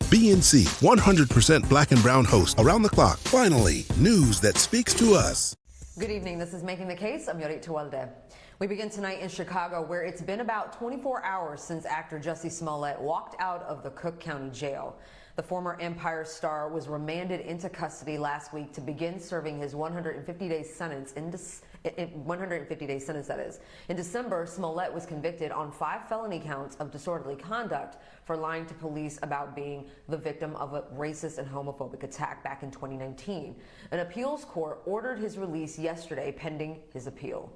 BNC, 100% black and brown host around the clock. Finally, news that speaks to us. Good evening. This is Making the Case. I'm Yorit Tuwalde. We begin tonight in Chicago, where it's been about 24 hours since actor Jussie Smollett walked out of the Cook County Jail. The former Empire star was remanded into custody last week to begin serving his 150-day sentence in December, Smollett was convicted on 5 felony counts of disorderly conduct for lying to police about being the victim of a racist and homophobic attack back in 2019. An appeals court ordered his release yesterday pending his appeal.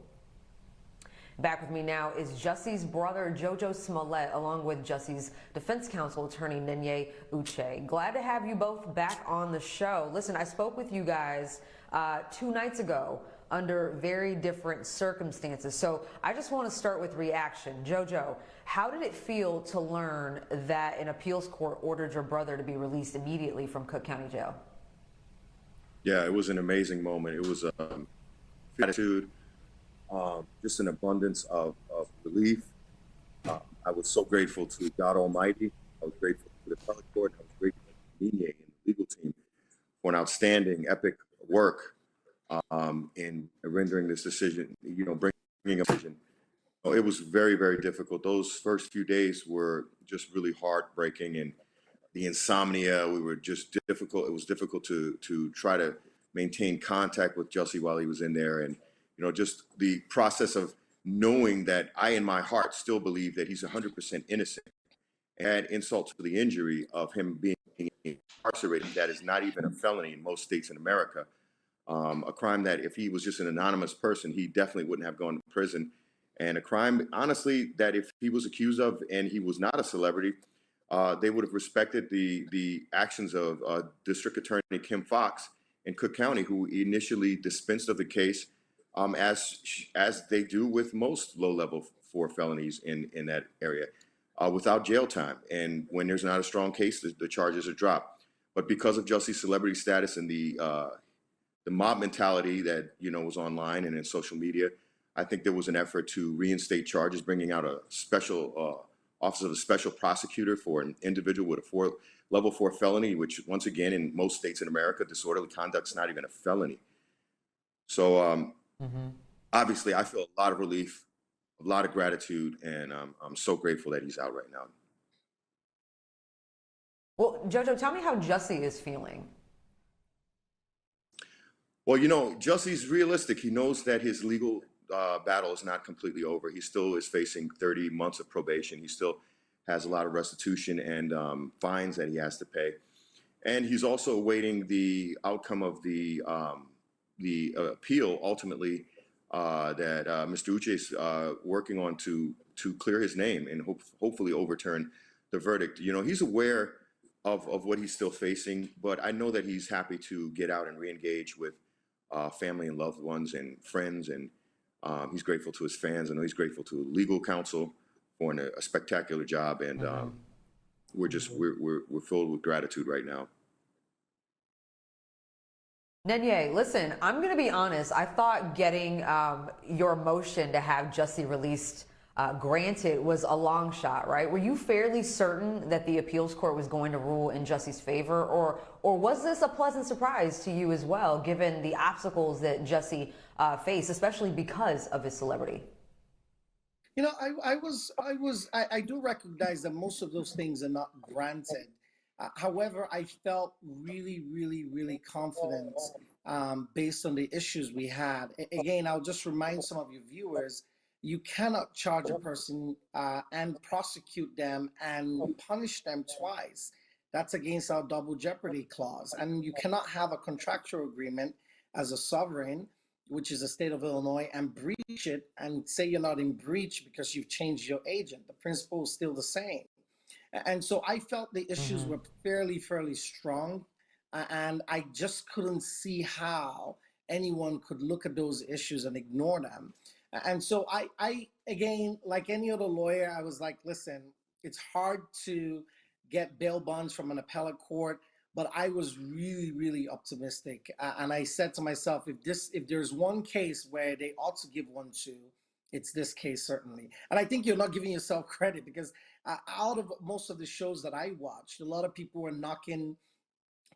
Back with me now is Jussie's brother, JoJo Smollett, along with Jussie's defense counsel attorney, Nenye Uche. Glad to have you both back on the show. Listen, I spoke with you guys 2 nights ago under very different circumstances. So I just want to start with reaction. JoJo, how did it feel to learn that an appeals court ordered your brother to be released immediately from Cook County Jail? Yeah, it was an amazing moment. It was gratitude. Just an abundance of relief. I was so grateful to God Almighty. I was grateful to the appellate court. I was grateful to Nenye and the legal team for an outstanding, epic work in rendering this decision, bringing a decision. It was very, very difficult. Those first few days were just really heartbreaking, and the insomnia, we were just difficult. It was difficult to try to maintain contact with Jussie while he was in there. And just the process of knowing that I, in my heart, still believe that he's 100% innocent, and add insult to the injury of him being incarcerated. That is not even a felony in most states in America. A crime that if he was just an anonymous person, he definitely wouldn't have gone to prison. And a crime, honestly, that if he was accused of and he was not a celebrity, they would have respected the actions of District Attorney Kim Foxx in Cook County, who initially dispensed of the case, as they do with most low-level 4 felonies in that area, without jail time. And when there's not a strong case, the charges are dropped. But because of Jussie's celebrity status and the mob mentality that was online and in social media, I think there was an effort to reinstate charges, bringing out a special office of a special prosecutor for an individual with a level 4 felony, which once again in most states in America, disorderly conduct's not even a felony. So. Obviously, I feel a lot of relief, a lot of gratitude, and I'm so grateful that he's out right now. Well, JoJo, tell me how Jussie is feeling. Well, Jussie's realistic. He knows that his legal battle is not completely over. He still is facing 30 months of probation. He still has a lot of restitution and fines that he has to pay. And he's also awaiting the outcome of the appeal, ultimately, that Mr. Uche is working on to clear his name and hopefully overturn the verdict. He's aware of what he's still facing, but I know that he's happy to get out and reengage with family and loved ones and friends, and he's grateful to his fans. I know he's grateful to legal counsel for a spectacular job, and we're filled with gratitude right now. Nenye, listen, I'm going to be honest. I thought getting your motion to have Jussie released granted was a long shot, right? Were you fairly certain that the appeals court was going to rule in Jussie's favor, or was this a pleasant surprise to you as well, given the obstacles that Jussie faced, especially because of his celebrity? I do recognize that most of those things are not granted. However, I felt really, really, really confident based on the issues we had. Again, I'll just remind some of your viewers, you cannot charge a person and prosecute them and punish them twice. That's against our double jeopardy clause. And you cannot have a contractual agreement as a sovereign, which is the state of Illinois, and breach it and say you're not in breach because you've changed your agent. The principle is still the same. And so I felt the issues were fairly strong, and I just couldn't see how anyone could look at those issues and ignore them. And so I again, like any other lawyer, I was like, listen, it's hard to get bail bonds from an appellate court, but I was really, really optimistic. And I said to myself, if there's one case where they ought to give one to, it's this case, certainly. And I think you're not giving yourself credit, because Out of most of the shows that I watched, a lot of people were knocking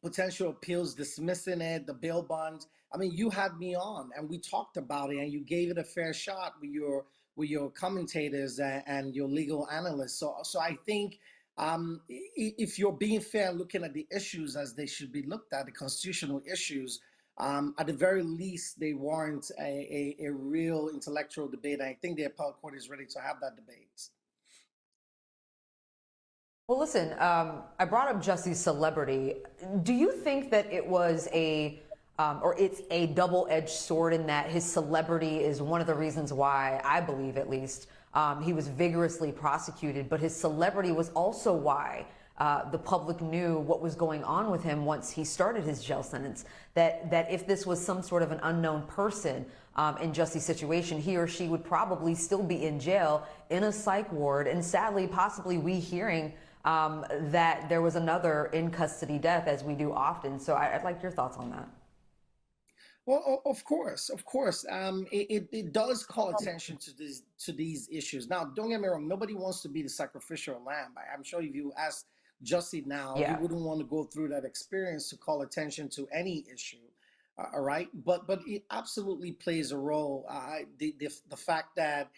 potential appeals, dismissing it, the bail bonds. I mean, you had me on, and we talked about it, and you gave it a fair shot with your commentators and your legal analysts. So I think if you're being fair, looking at the issues as they should be looked at, the constitutional issues, at the very least, they warrant a real intellectual debate. I think the appellate court is ready to have that debate. Well, listen, I brought up Jussie's celebrity. Do you think that it was or it's a double-edged sword in that his celebrity is one of the reasons why, I believe at least, he was vigorously prosecuted, but his celebrity was also why the public knew what was going on with him once he started his jail sentence? That if this was some sort of an unknown person in Jussie's situation, he or she would probably still be in jail in a psych ward, and sadly, possibly we hearing that there was another in custody death, as we do often. So I'd like your thoughts on that. Well, of course, of course. It does call attention to these issues. Now, don't get me wrong. Nobody wants to be the sacrificial lamb. I'm sure if you ask Jussie now, he wouldn't want to go through that experience to call attention to any issue. All right, but it absolutely plays a role. The fact that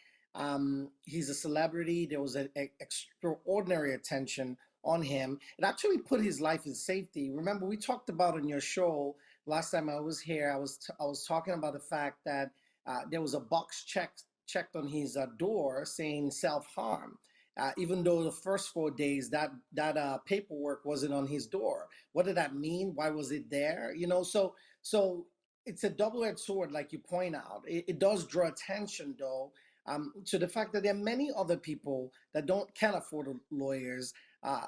he's a celebrity, there was an extraordinary attention on him. It actually put his life in safety. Remember, we talked about on your show last time I was here. I was talking about the fact that there was a box checked on his door saying self-harm. Even though the first 4 days that paperwork wasn't on his door. What did that mean? Why was it there? You know, so it's a double-edged sword, like you point out. It does draw attention, though, to the fact that there are many other people that can't afford lawyers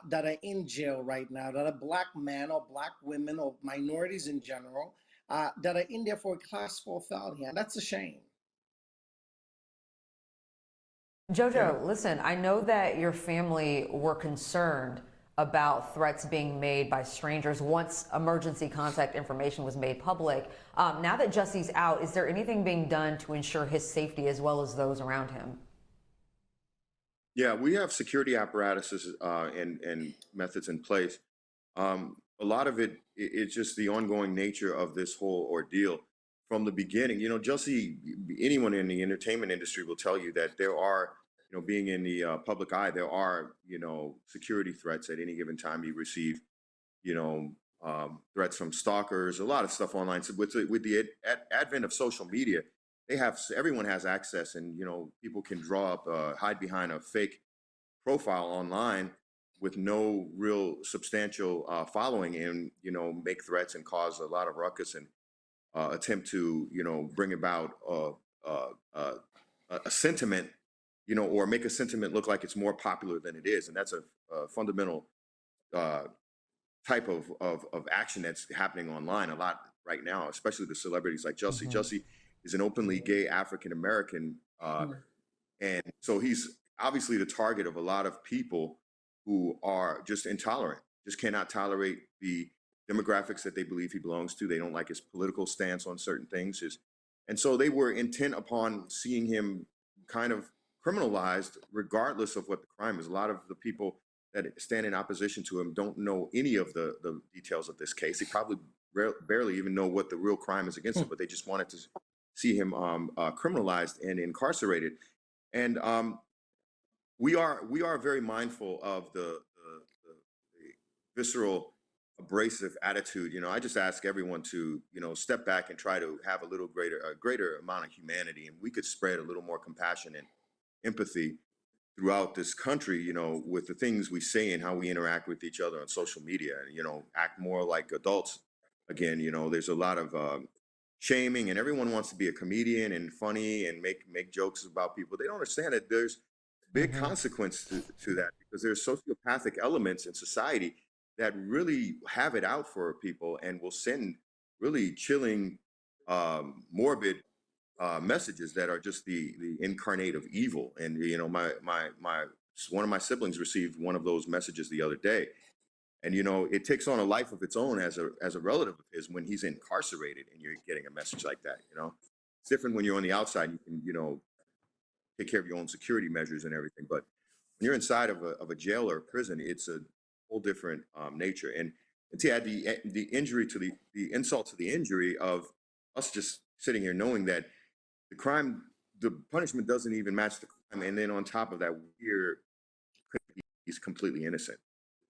that are in jail right now, that are Black men or Black women or minorities in general, that are in there for a class 4 felony, and that's a shame. JoJo, listen, I know that your family were concerned about threats being made by strangers once emergency contact information was made public. Now that Jussie's out, is there anything being done to ensure his safety as well as those around him? Yeah, we have security apparatuses and methods in place. A lot of it's just the ongoing nature of this whole ordeal from the beginning. You know, Jussie, anyone in the entertainment industry will tell you that there are, you know, being in the public eye, there are, you know, security threats at any given time. You receive, you know, threats from stalkers, a lot of stuff online. So with the advent of social media, everyone has access, and you know, people can draw up, hide behind a fake profile online with no real substantial following, and you know, make threats and cause a lot of ruckus and attempt to, you know, bring about a sentiment, you know, or make a sentiment look like it's more popular than it is, and that's a fundamental type of action that's happening online a lot right now, especially the celebrities like Jussie. Mm-hmm. Jussie is an openly gay African American, and so he's obviously the target of a lot of people who are just intolerant, just cannot tolerate the demographics that they believe he belongs to. They don't like his political stance on certain things. And so they were intent upon seeing him kind of criminalized, regardless of what the crime is. A lot of the people that stand in opposition to him don't know any of the details of this case. They probably barely even know what the real crime is against him, but they just wanted to see him criminalized and incarcerated. And we are very mindful of the visceral, abrasive attitude. You know, I just ask everyone to, you know, step back and try to have a greater amount of humanity, and we could spread a little more compassion and empathy throughout this country, you know, with the things we say and how we interact with each other on social media, and, you know, act more like adults. Again, you know, there's a lot of shaming, and everyone wants to be a comedian and funny and make jokes about people. They don't understand that there's big consequence to that, because there's sociopathic elements in society that really have it out for people and will send really chilling, morbid messages that are just the incarnate of evil. And you know, one of my siblings received one of those messages the other day, and you know, it takes on a life of its own as a relative of his when he's incarcerated and you're getting a message like that. You know, it's different when you're on the outside. You can, you know, take care of your own security measures and everything. But when you're inside of a jail or a prison, it's a whole different nature. And to add the injury to the insult to the injury of us just sitting here knowing that the punishment doesn't even match the crime, and then on top of that, he's completely innocent.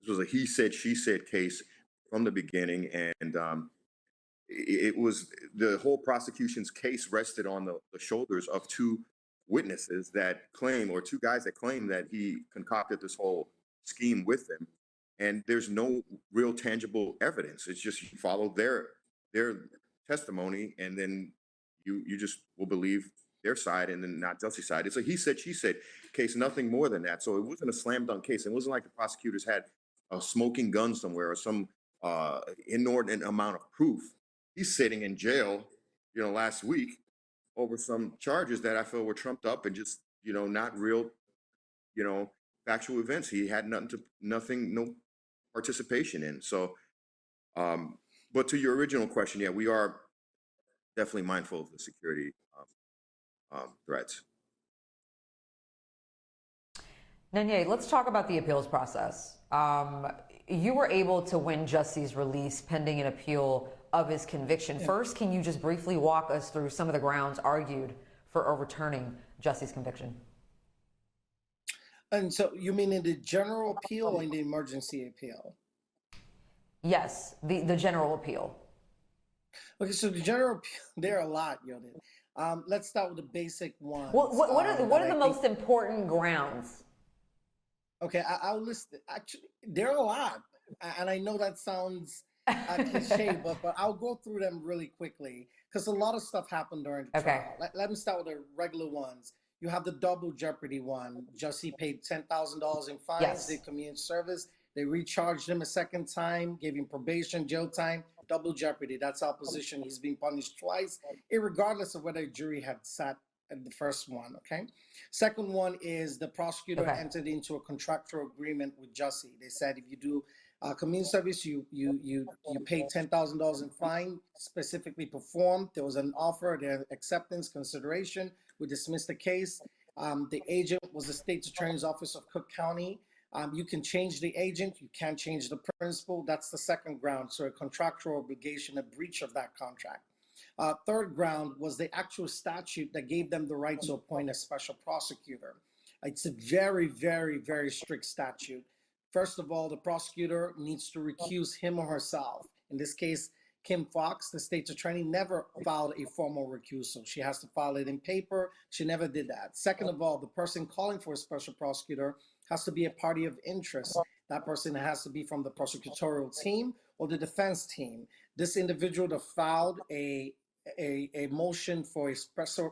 This was a he said she said case from the beginning, and it was the whole prosecution's case rested on the shoulders of two witnesses that claim, or two guys that claim, that he concocted this whole scheme with them, and there's no real tangible evidence. It's just you follow their testimony, and then you just will believe their side and then not Jussie's side. It's a he said she said case, nothing more than that. So it wasn't a slam dunk case. It wasn't like the prosecutors had a smoking gun somewhere or some inordinate amount of proof. He's sitting in jail, last week over some charges that I feel were trumped up and just, not real, factual events. He had no participation in. So, but to your original question, yeah, we are definitely mindful of the security threats. Nenye, let's talk about the appeals process. You were able to win Jussies Release pending an appeal of his conviction. First, can you just briefly walk us through some of the grounds argued for overturning Jussie's conviction? And so you mean in the general appeal or in the emergency appeal? Yes, the general appeal. Okay, so the general appeal, there are a lot, Yoden. Let's start with the basic ones. What are the most important grounds? Okay, I'll list it. Actually, there are a lot. And I know that sounds cliche, but I'll go through them really quickly because a lot of stuff happened during the trial. Let me start with the regular ones. You have the double jeopardy one. Jussie paid $10,000 in fines, did community service. They recharged him a second time, gave him probation, jail time, double jeopardy. That's our position. He's being punished twice, regardless of whether a jury had sat at the first one, okay? Second one is the prosecutor entered into a contractual agreement with Jussie. They said if you do community service, you pay $10,000 in fine, specifically performed. There was an offer, their acceptance, consideration. We dismissed the case. The agent was the state's attorney's office of Cook County. You can change the agent, you can't change the principal. That's the second ground. So a contractual obligation, a breach of that contract. Third ground was the actual statute that gave them the right to appoint a special prosecutor. It's a very, very, very strict statute. First of all, the prosecutor needs to recuse him or herself. In this case, Kim Fox, the state's attorney, never filed a formal recusal. She has to file it in paper. She never did that. Second of all, the person calling for a special prosecutor has to be a party of interest. That person has to be from the prosecutorial team or the defense team. This individual that filed a motion for a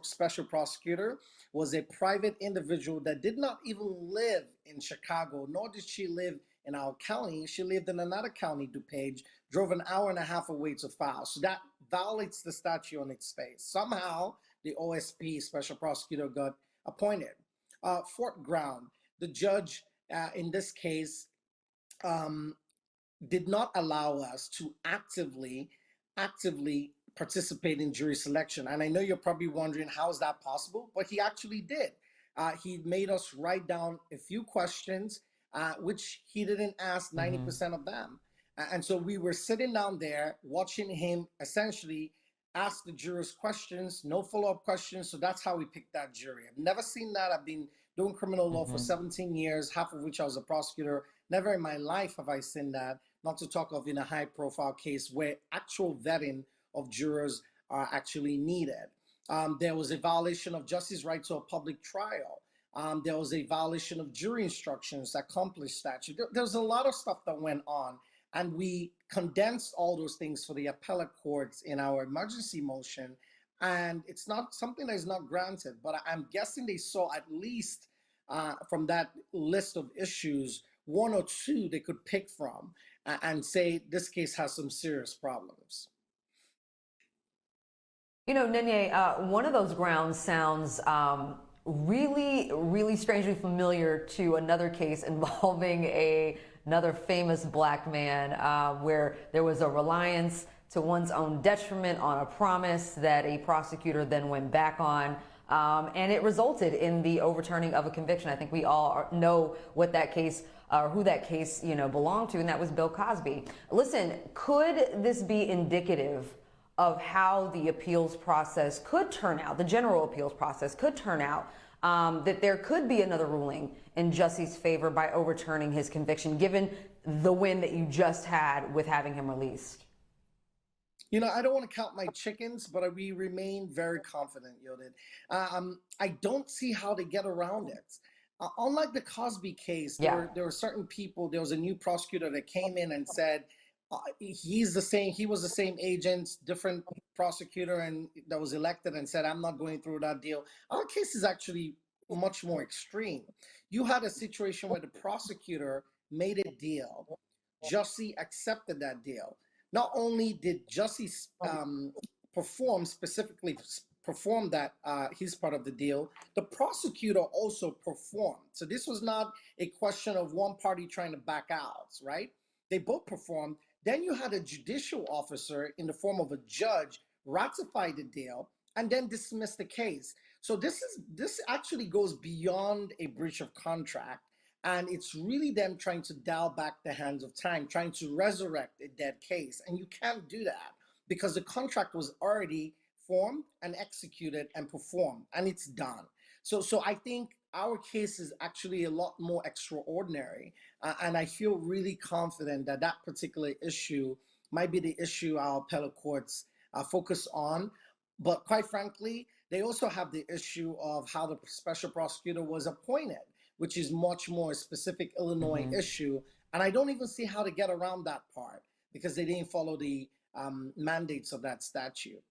special prosecutor was a private individual that did not even live in Chicago, nor did she live in our county. She lived in another county, DuPage, drove an hour and a half away to file. So that violates the statute on its face. Somehow, the OSP, special prosecutor, got appointed. Fourth ground, the judge in this case did not allow us to actively participate in jury selection. And I know you're probably wondering, how is that possible? But he actually did. He made us write down a few questions, which he didn't ask 90% of them. And so we were sitting down there watching him essentially ask the jurors questions, no follow-up questions. So that's how we picked that jury. I've never seen that. I've been doing criminal law for 17 years, half of which I was a prosecutor. Never in my life have I seen that, not to talk of in a high-profile case where actual vetting of jurors are actually needed. There was a violation of Jussie's right to a public trial. There was a violation of jury instructions, accomplished statute. There's a lot of stuff that went on, and we condensed all those things for the appellate courts in our emergency motion. And it's not something that is not granted, but I'm guessing they saw at least from that list of issues, one or two they could pick from and say this case has some serious problems. You know, Nenye, one of those grounds sounds really, really strangely familiar to another case involving another famous black man where there was a reliance to one's own detriment on a promise that a prosecutor then went back on. and it resulted in the overturning of a conviction. I think we all know what that case, who that case, belonged to, and that was Bill Cosby. Listen, could this be indicative of how the appeals process could turn out, the general appeals process could turn out, that there could be another ruling in Jussie's favor by overturning his conviction, given the win that you just had with having him released? I don't want to count my chickens, but we remain very confident, Yodit. I don't see how to get around it. Unlike the Cosby case, Yeah. there were certain people, there was a new prosecutor that came in and said, he was the same agent, different prosecutor, and that was elected and said, I'm not going through that deal. Our case is actually much more extreme. You had a situation where the prosecutor made a deal. Jussie accepted that deal. Not only did Jussie perform that his part of the deal, the prosecutor also performed. So this was not a question of one party trying to back out, right? They both performed. Then you had a judicial officer in the form of a judge ratify the deal and then dismiss the case. So this actually goes beyond a breach of contract. And it's really them trying to dial back the hands of time, trying to resurrect a dead case. And you can't do that because the contract was already formed and executed and performed, and it's done. So I think our case is actually a lot more extraordinary. And I feel really confident that that particular issue might be the issue our appellate courts focus on. But quite frankly, they also have the issue of how the special prosecutor was appointed, which is much more specific Illinois issue. And I don't even see how to get around that part because they didn't follow the mandates of that statute.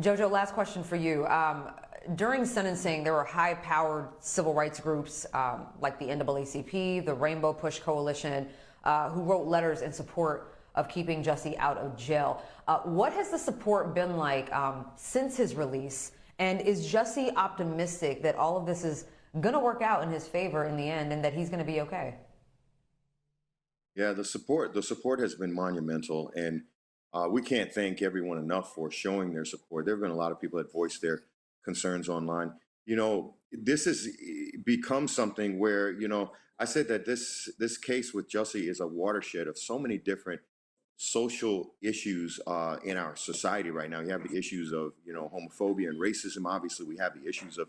JoJo, last question for you. During sentencing, there were high-powered civil rights groups like the NAACP, the Rainbow Push Coalition, who wrote letters in support of keeping Jussie out of jail. What has the support been like since his release? And is Jussie optimistic that all of this is going to work out in his favor in the end and that he's going to be okay? Yeah, the support has been monumental, and we can't thank everyone enough for showing their support. There have been a lot of people that voiced their concerns online. This has become something where, I said that this case with Jussie is a watershed of so many different social issues in our society right now. You have the issues of, homophobia and racism. Obviously, we have the issues of,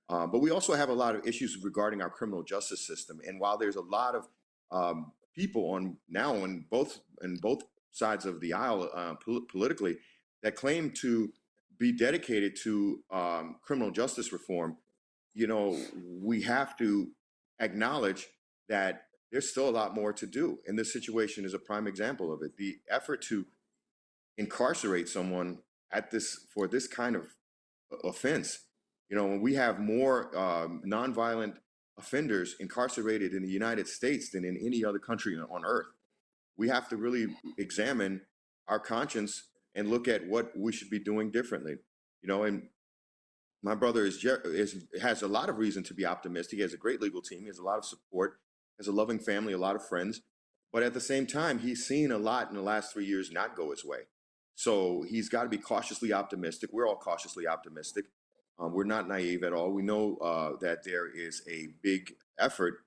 but we also have a lot of issues regarding our criminal justice system. And while there's a lot of people on both sides of the aisle politically that claim to be dedicated to criminal justice reform, we have to acknowledge that there's still a lot more to do. And this situation is a prime example of it. The effort to incarcerate someone for this kind of offense, when we have more nonviolent offenders incarcerated in the United States than in any other country on earth, we have to really examine our conscience and look at what we should be doing differently. And my brother has a lot of reason to be optimistic. He has a great legal team. He has a lot of support, has a loving family, a lot of friends. But at the same time, he's seen a lot in the last 3 years not go his way. So he's got to be cautiously optimistic. We're all cautiously optimistic. We're not naive at all. We know that there is a big effort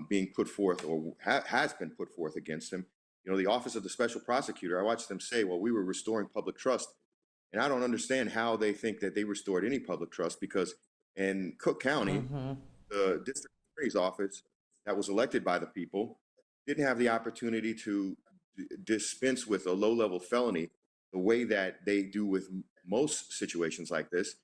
being put forth or has been put forth against him. The Office of the Special Prosecutor, I watched them say, well, we were restoring public trust. And I don't understand how they think that they restored any public trust, because in Cook County, the district attorney's office that was elected by the people didn't have the opportunity to dispense with a low-level felony the way that they do with most situations like this.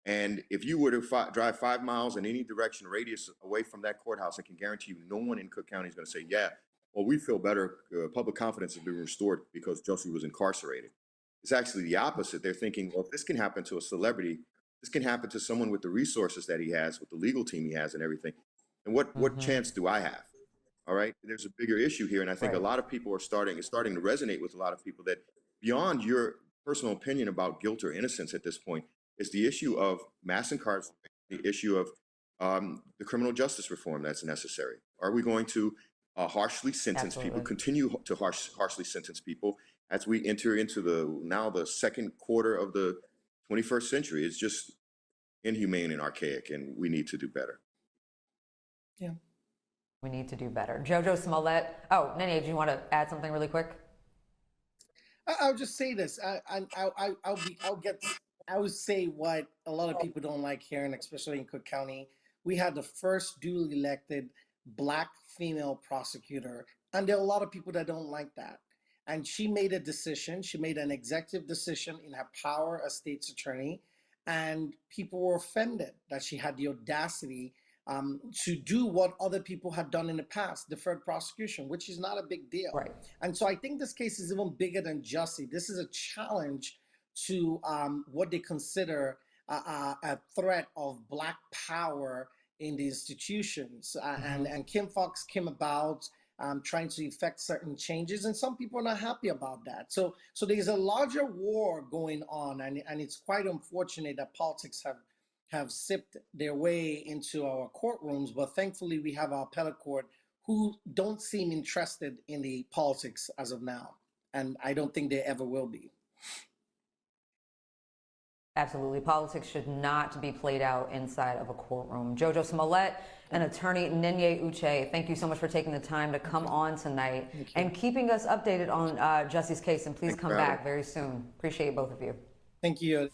And if you were to drive 5 miles in any direction radius away from that courthouse, I can guarantee you no one in Cook County is going to say, yeah, well, we feel better. Public confidence has been restored because Jussie was incarcerated. It's actually the opposite. They're thinking, well, if this can happen to a celebrity, this can happen to someone with the resources that he has, with the legal team he has and everything. And what chance do I have? All right. There's a bigger issue here. And I think a lot of people it's starting to resonate with a lot of people that beyond your personal opinion about guilt or innocence at this point is the issue of mass incarceration, the issue of the criminal justice reform that's necessary. Are we going to harshly sentence people, continue to harshly sentence people as we enter into the second quarter of the 21st century. It's just inhumane and archaic, and we need to do better. Yeah. We need to do better. JoJo Smollett. Oh, Nenye, do you want to add something really quick? I'll just say this. I would say what a lot of people don't like here, and especially in Cook County. We had the first duly elected Black female prosecutor, and there are a lot of people that don't like that. And she made a decision. She made an executive decision in her power as state's attorney, and people were offended that she had the audacity to do what other people had done in the past, deferred prosecution, which is not a big deal. Right. And so I think this case is even bigger than Jussie. This is a challenge to what they consider a threat of Black power in the institutions. And Kim Foxx came about trying to effect certain changes, and some people are not happy about that. So there's a larger war going on, and it's quite unfortunate that politics have sipped their way into our courtrooms, but thankfully we have our appellate court who don't seem interested in the politics as of now, and I don't think they ever will be. Absolutely. Politics should not be played out inside of a courtroom. JoJo Smollett and attorney Nenye Uche, thank you so much for taking the time to come on tonight and keeping us updated on Jussie's case, and please come back very soon. Appreciate both of you. Thank you.